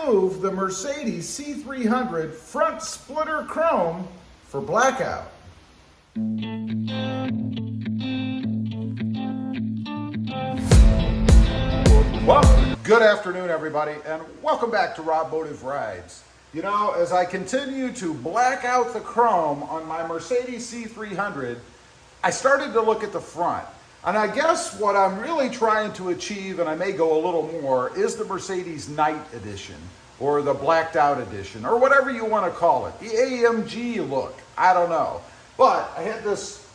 remove the Mercedes C300 front splitter chrome for blackout. Well, good afternoon, everybody, and welcome back to Rob Motive Rides. You know, as I continue to black out the chrome on my Mercedes C300, I started to look at the front. And I guess what I'm really trying to achieve, and I may go a little more, is the Mercedes Night Edition, or the blacked out edition, or whatever you want to call it. The AMG look, I don't know. But I had this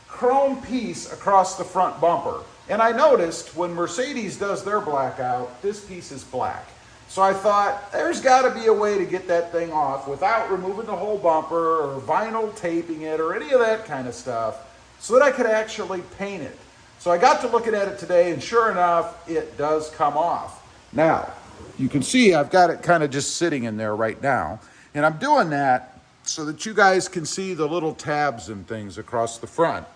chrome piece across the front bumper. And I noticed when Mercedes does their blackout, this piece is black. So I thought, there's got to be a way to get that thing off without removing the whole bumper or vinyl taping it or any of that kind of stuff, so that I could actually paint it. So I got to looking at it today, and sure enough, it does come off. Now, you can see I've got it kind of just sitting in there right now. And I'm doing that so that you guys can see the little tabs and things across the front.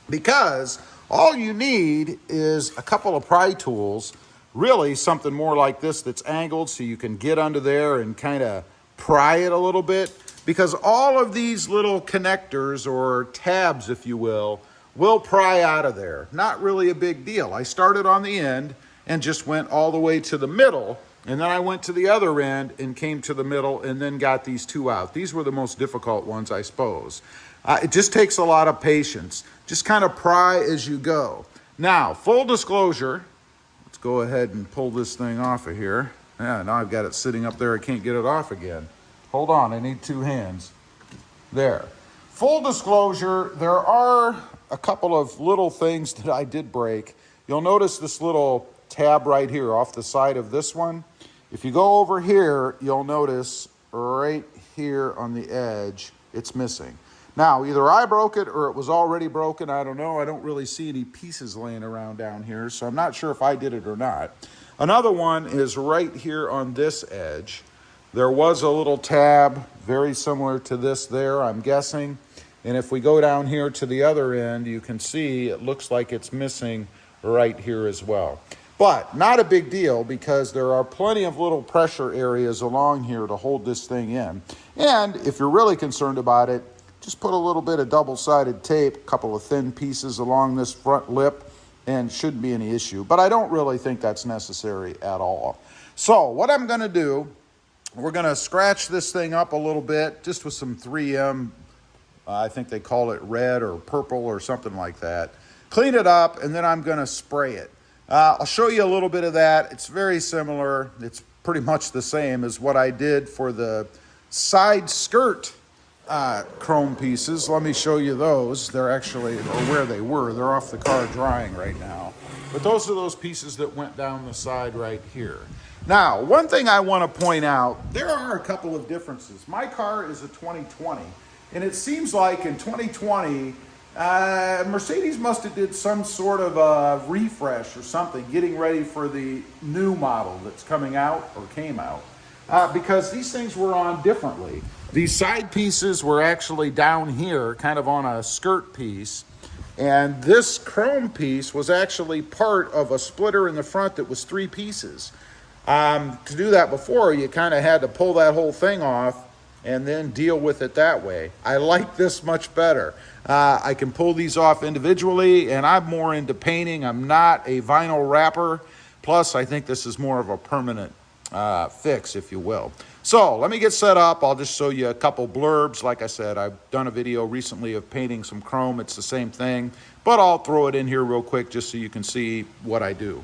Because all you need is a couple of pry tools, really something more like this that's angled so you can get under there and kind of pry it a little bit. Because all of these little connectors, or tabs if you will pry out of there. Not really a big deal. I started on the end and just went all the way to the middle, and then I went to the other end and came to the middle and then got these two out. These were the most difficult ones, I suppose. It just takes a lot of patience. Just kind of pry as you go. Now, full disclosure, let's go ahead and pull this thing off of here. Yeah, now I've got it sitting up there. I can't get it off again. Hold on, I need two hands. There. Full disclosure, there are a couple of little things that I did break. You'll notice this little tab right here off the side of this one. If you go over here, you'll notice right here on the edge, it's missing. Now, either I broke it or it was already broken. I don't know. I don't really see any pieces laying around down here, so I'm not sure if I did it or not. Another one is right here on this edge. There was a little tab very similar to this there, I'm guessing. And if we go down here to the other end, you can see it looks like it's missing right here as well. But not a big deal, because there are plenty of little pressure areas along here to hold this thing in. And if you're really concerned about it, just put a little bit of double-sided tape, a couple of thin pieces along this front lip, and shouldn't be any issue. But I don't really think that's necessary at all. So what I'm going to do, we're going to scratch this thing up a little bit, just with some 3M. I think they call it red or purple or something like that. Clean it up, and then I'm going to spray it. I'll show you a little bit of that. It's very similar. It's pretty much the same as what I did for the side skirt chrome pieces. Let me show you those. They're actually, or where they were. They're off the car drying right now. But those are those pieces that went down the side right here. Now, one thing I want to point out, there are a couple of differences. My car is a 2020. And it seems like in 2020, Mercedes must have did some sort of a refresh or something, getting ready for the new model that's coming out or came out, because these things were on differently. These side pieces were actually down here, kind of on a skirt piece. And this chrome piece was actually part of a splitter in the front that was 3 pieces. To do that before, you kind of had to pull that whole thing off and then deal with it that way. I like this much better. I can pull these off individually, and I'm more into painting. I'm not a vinyl wrapper. Plus, I think this is more of a permanent fix, if you will. So let me get set up. I'll just show you a couple blurbs. Like I said, I've done a video recently of painting some chrome. It's the same thing, but I'll throw it in here real quick just so you can see what I do.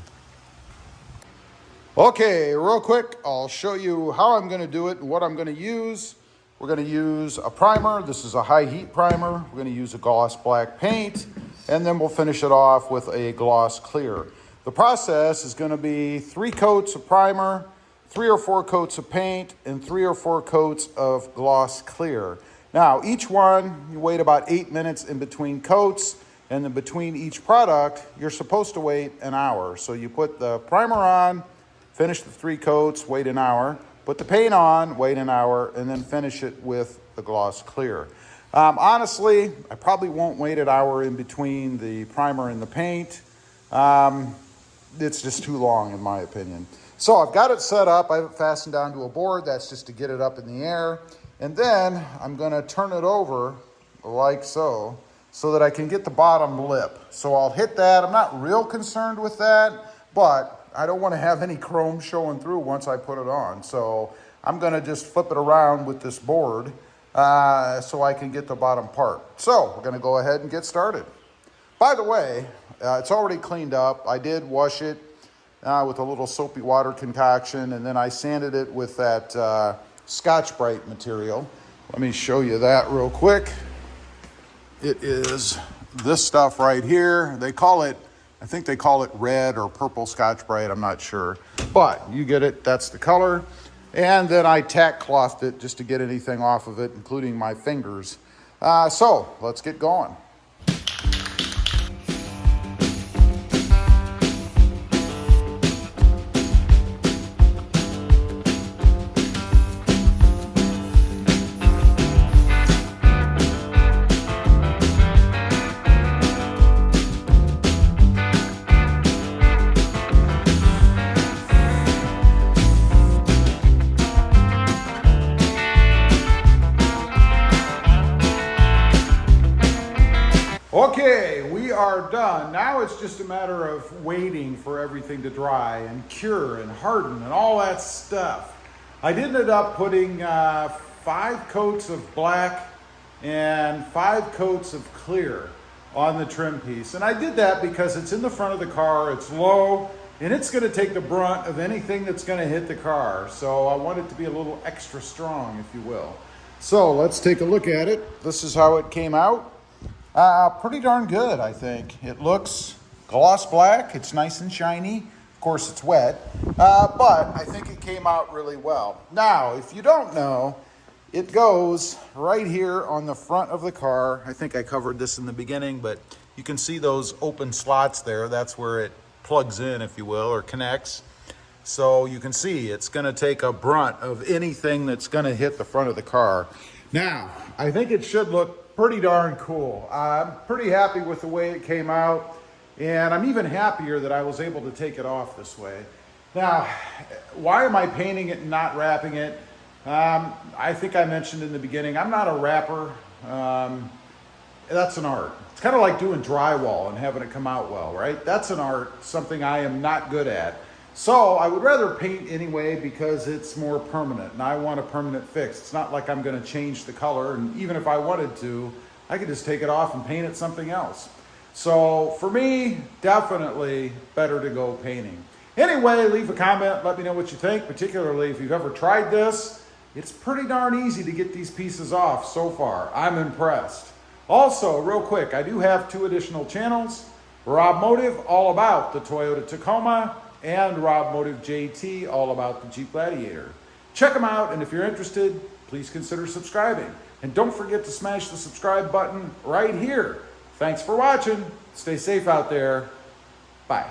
Okay, real quick, I'll show you how I'm going to do it and what I'm going to use. We're going to use a primer. This is a high heat primer. We're going to use a gloss black paint, and then we'll finish it off with a gloss clear. The process is going to be 3 coats of primer, 3 or 4 coats of paint, and 3 or 4 coats of gloss clear. Now, each one, you wait about 8 minutes in between coats, and then between each product, you're supposed to wait an hour. So you put the primer on, finish the 3 coats, wait an hour, put the paint on, wait an hour, and then finish it with the gloss clear. Honestly, I probably won't wait an hour in between the primer and the paint. It's just too long, in my opinion. So I've got it set up. I have it fastened down to a board. That's just to get it up in the air. And then I'm gonna turn it over like so that I can get the bottom lip. So I'll hit that. I'm not real concerned with that, but I don't wanna have any chrome showing through once I put it on. So I'm gonna just flip it around with this board so I can get the bottom part. So we're gonna go ahead and get started. By the way, it's already cleaned up. I did wash it with a little soapy water concoction, and then I sanded it with that Scotch-Brite material. Let me show you that real quick. It is this stuff right here. They call it, I think they call it red or purple Scotch-Brite, I'm not sure. But you get it, that's the color. And then I tack clothed it just to get anything off of it, including my fingers. So let's get going. Okay, we are done. Now it's just a matter of waiting for everything to dry and cure and harden and all that stuff. I did end up putting 5 coats of black and 5 coats of clear on the trim piece. And I did that because it's in the front of the car, it's low, and it's gonna take the brunt of anything that's gonna hit the car. So I want it to be a little extra strong, if you will. So let's take a look at it. This is how it came out. Pretty darn good, I think. It looks gloss black. It's nice and shiny. Of course, it's wet, but I think it came out really well. Now, if you don't know, it goes right here on the front of the car. I think I covered this in the beginning, but you can see those open slots there. That's where it plugs in, if you will, or connects. So you can see it's going to take a brunt of anything that's going to hit the front of the car. Now, I think it should look pretty darn cool. I'm pretty happy with the way it came out, and I'm even happier that I was able to take it off this way. Now, why am I painting it and not wrapping it? I think I mentioned in the beginning, I'm not a wrapper. That's an art. It's kind of like doing drywall and having it come out well, right? That's an art, something I am not good at. So I would rather paint anyway because it's more permanent, and I want a permanent fix. It's not like I'm going to change the color, and even if I wanted to, I could just take it off and paint it something else. So for me, definitely better to go painting. Anyway, leave a comment, let me know what you think, particularly if you've ever tried this. It's pretty darn easy to get these pieces off so far. I'm impressed. Also, real quick, I do have 2 additional channels. Rob Motive, all about the Toyota Tacoma, and Rob Motive JT, all about the Jeep Gladiator. Check them out, and if you're interested, please consider subscribing. And don't forget to smash the subscribe button right here. Thanks for watching. Stay safe out there. Bye.